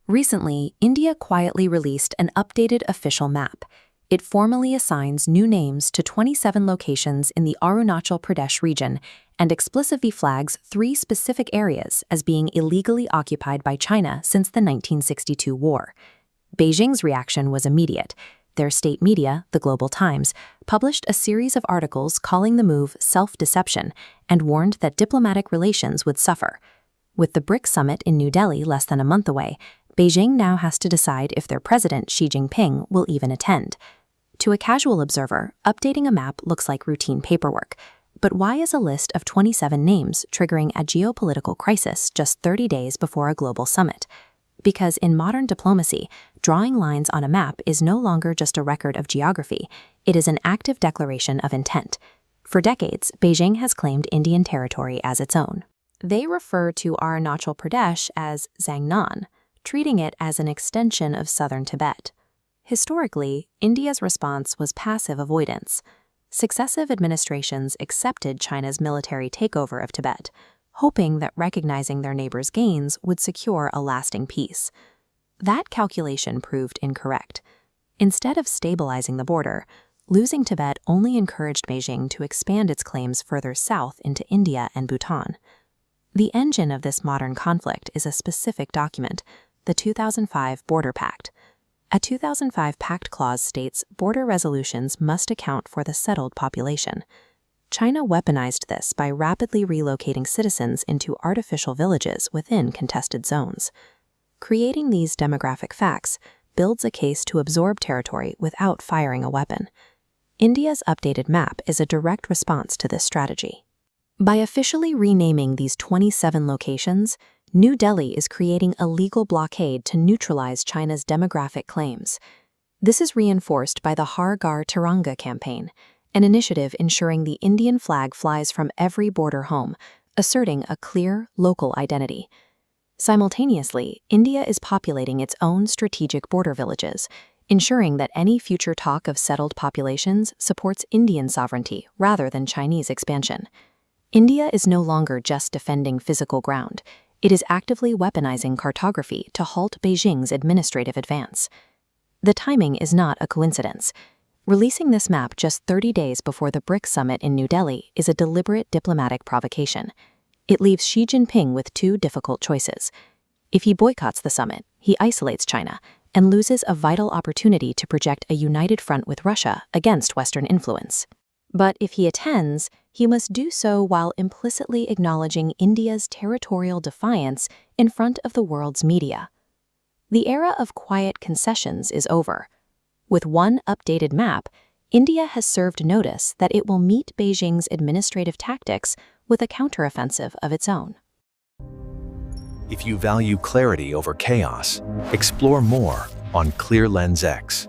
Recently, India quietly released an updated official map. It formally assigns new names to 27 locations in the Arunachal Pradesh region and explicitly flags 3 specific areas as being illegally occupied by China since the 1962 war. Beijing's reaction was immediate. Their state media, the Global Times, published a series of articles calling the move self-deception and warned that diplomatic relations would suffer. With the BRICS summit in New Delhi less than a month away, Beijing now has to decide if their president, Xi Jinping, will even attend. To a casual observer, updating a map looks like routine paperwork. But why is a list of 27 names triggering a geopolitical crisis just 30 days before a global summit? Because in modern diplomacy, drawing lines on a map is no longer just a record of geography, it is an active declaration of intent. For decades, Beijing has claimed Indian territory as its own. They refer to Arunachal Pradesh as Zhangnan, treating it as an extension of southern Tibet. Historically, India's response was passive avoidance. Successive administrations accepted China's military takeover of Tibet, hoping that recognizing their neighbors' gains would secure a lasting peace. That calculation proved incorrect. Instead of stabilizing the border, losing Tibet only encouraged Beijing to expand its claims further south into India and Bhutan. The engine of this modern conflict is a specific document, the 2005 Border Pact. A 2005 pact clause states border resolutions must account for the settled population. China weaponized this by rapidly relocating citizens into artificial villages within contested zones. Creating these demographic facts builds a case to absorb territory without firing a weapon. India's updated map is a direct response to this strategy. By officially renaming these 27 locations, New Delhi is creating a legal blockade to neutralize China's demographic claims. This is reinforced by the Har Ghar Tiranga campaign, an initiative ensuring the Indian flag flies from every border home, asserting a clear, local identity. Simultaneously, India is populating its own strategic border villages, ensuring that any future talk of settled populations supports Indian sovereignty rather than Chinese expansion. India is no longer just defending physical ground. It is actively weaponizing cartography to halt Beijing's administrative advance. The timing is not a coincidence. Releasing this map just 30 days before the BRICS summit in New Delhi is a deliberate diplomatic provocation. It leaves Xi Jinping with 2 difficult choices. If he boycotts the summit, he isolates China and loses a vital opportunity to project a united front with Russia against Western influence. But if he attends, he must do so while implicitly acknowledging India's territorial defiance in front of the world's media. The era of quiet concessions is over. With one updated map, India has served notice that it will meet Beijing's administrative tactics with a counteroffensive of its own. If you value clarity over chaos, explore more on Clear Lens X.